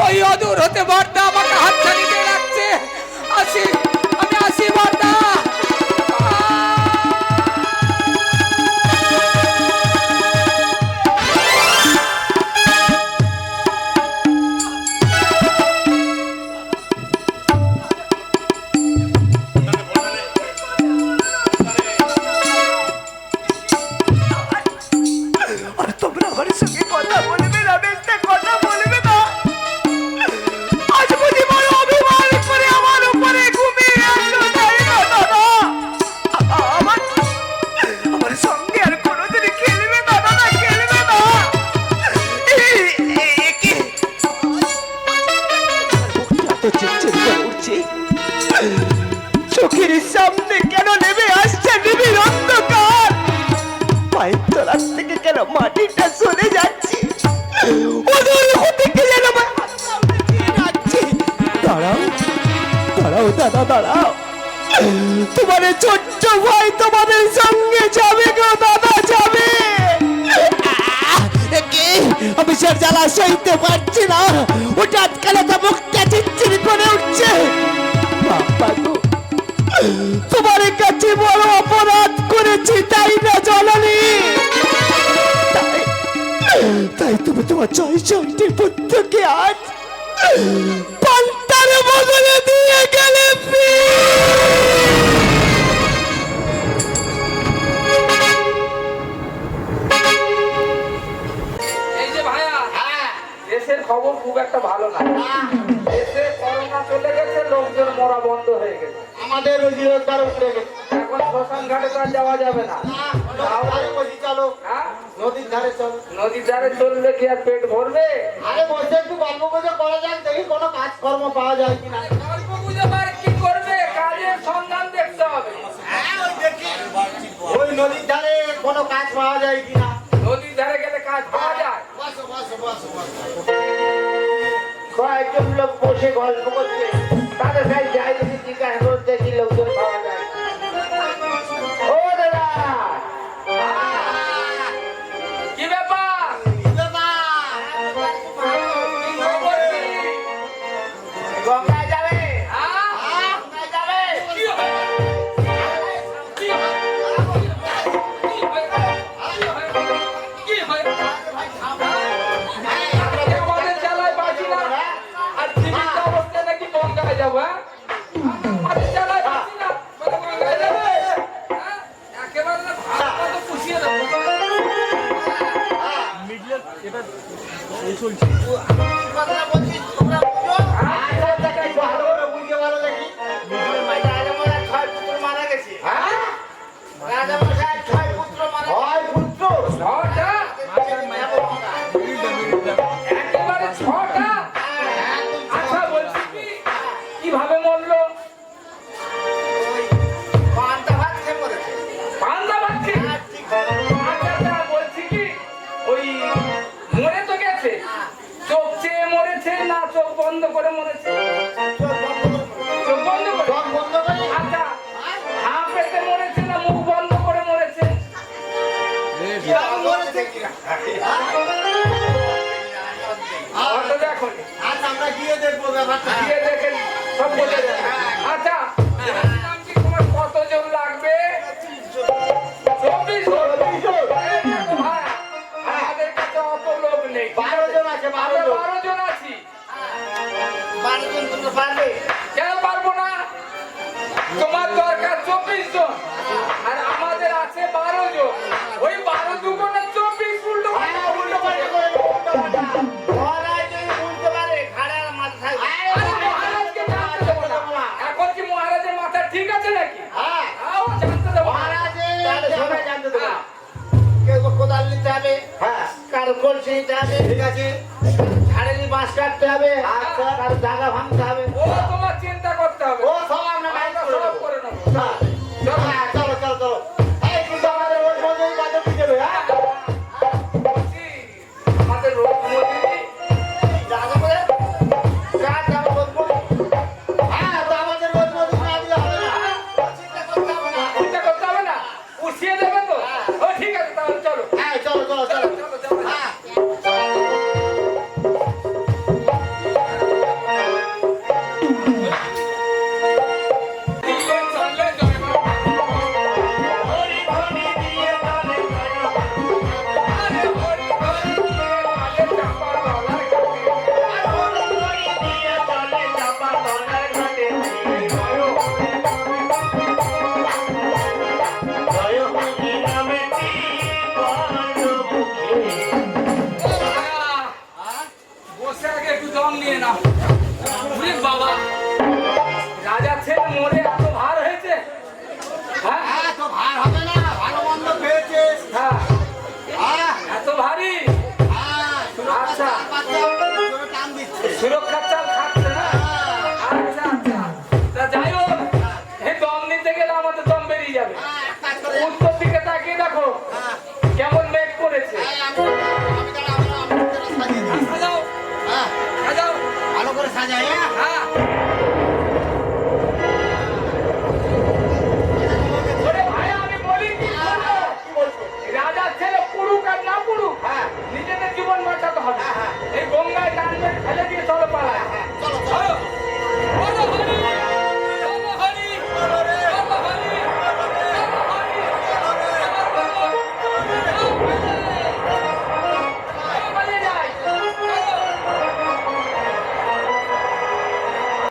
ওই অদূর হতে বর্দা আমাকে হাতছানি দিয়ে রাখছে। আসি, আমি আসি বর্দা। চোখের সামনে কেন নেমে আসছে নিবিড় অন্ধকার, পায়ের তলার থেকে কেন মাটিটা সরে যাচ্ছে, দাঁড়াও দাঁড়াও দাদা দাঁড়াও, তোমার ছোট্ট ভাই তোমাদের সঙ্গে যাবে গো দাদা, যাবে। আমি সে জ্বালা সইতে পারছি না, ওটা আজকালে তো মুখটা চিচ্ছির করে উঠছে। বাবা গো, তোমার কাছে বড় অপরাধ করেছি তাই না জননী? তাই তুমি তোমার 6টি পুত্রকে আজ পান্তার বদলে দিয়ে গেলে। এই যে ভাইয়া, দেশের খবর খুব একটা ভালো না। দেশে করোনা চলে গেছে, লোকজন মরা বন্ধ হয়ে গেছে, আমাদের রোজগার উঠে গেছে। এখন শ্মশান ঘাটে তো আর যাওয়া যাবে না। চলো হ্যাঁ, নদীর ধারে চলো। নদীর ধারে চললে কি আর পেট ভরবে? আরে বসে একটু গল্প গুজব করা যাক, দেখি কোনো কাজকর্ম পাওয়া যায় কিনা। গল্প গুজব আর কি করবে, কাজের সন্ধান দেখতে হবে। ওই নদীর ধারে কোনো কাজ পাওয়া যায় কিনা। নদীর ধারে গেলে কাজ পাওয়া যায়। বসো বসো বসো বসো। কয়েকজন লোক বসে গল্প করছে, তাদের কাছে যাই যদি জিজ্ঞাসা করে দেখি লোকজন পাওয়া যায়। ও দাদা, কি ব্যাপার? গঙ্গায় যাবে? হ্যাঁ? গঙ্গায় যাবে? কি হবে? কি হবে? কি হয়? আমাদের জ্বালায় বাঁচি না, আর জীবিত অবস্থায় নাকি গঙ্গায় যাবো? হ্যাঁ? আমাদের জ্বালায় বাঁচি না, মানে গঙ্গায় যাবে? হ্যাঁ? একেবারে না, ভাত মতো পুষিয়ে দেবো। কথা বলছিস তোমরা বুঝো? আচ্ছা, দেখাই ভালো করে বুঝে ভালো দেখি। রাজামশাই 6 পুত্র মারা গেছে। হ্যাঁ? রাজামশাই 6 পুত্র মারা গেছে। 6 পুত্র? ছটা? একেবারে ছটা? আচ্ছা, বলছি কি, কিভাবে মরলো? ওই পান্তা ভাত খেয়ে মরেছে। পান্তা ভাত খেয়ে? হ্যাঁ, ঠিক। আচ্ছা, আচ্ছা, বলছি কি, ওই মরে তো গেছে, চোখ চেয়ে মরেছে না চোখ বন্ধ করে মরেছে? চোখ বন্ধ করে। চোখ বন্ধ করে? আচ্ছা, হাঁ পেতে মরেছে না মুখ বন্ধ করে মরেছে? কিভাবে মরেছে কিনা? অত দেখো নি। আচ্ছা, আমরা গিয়ে দেখবো ব্যাপারটা। গিয়ে দেখে সব বোঝা যাবে। আচ্ছা, বলছিলাম কি, তোমার কতজন লাগবে? 24 জন। এই দেখো ভাই, আমাদের কাছে অত লোক নেই। 12 জন আছে, 12 জন। 12 জন আছি। 12 জন তোমরা পারবে? কেন পারবো না? তোমার দরকার 24 জন, আর আমাদের আছে 12 জন। ওই 12 দুগুণে 24, উল্টো পাল্টা, উল্টো পাল্টা করে। মহারাজ যদি বুঝতে পারে, ঘাড়ে আর মাথা থাকবে। আরে মহারাজকে জানতে দেবো না। এখন কি মহারাজের মাথা ঠিক আছে নাকি? হ্যাঁ। তাও জানতে দেবো না। মহারাজের তাহলে সবাই জানতে দেবো। কেউ কোদাল নিতে হবে, হ্যাঁ, কারো কলসি নিতে হবে, ঠিক আছে, ঝাড়েলি বাঁশ কাটতে হবে, আচ্ছা, কারো জায়গা ভাঙতে হবে। ও তোমার চিন্তা করতে হবে। ও সব আমরা ম্যানেজ আমরা করে সব নেবো। করে নেবো। হ্যাঁ, চলো। হ্যাঁ, চলো চলো চলো। এই কিন্তু আমাদের ওই মজুরি কত কি দেবে? হ্যাঁ, বলছি, আমাদের রোজ মজুরি জায়গা করে কাজ যাবো বলবো। হ্যাঁ, তো আমাদের রোজ মজুরি না দিলে হবে না। চিন্তা করতে হবে না। চিন্তা করতে হবে না, পুষিয়ে দেবে তো? ও ঠিক আছে, তাহলে চলো। হ্যাঁ, চলো চলো চলো। চলো, চলো, চলো। হ্যাঁ। সুরক্ষা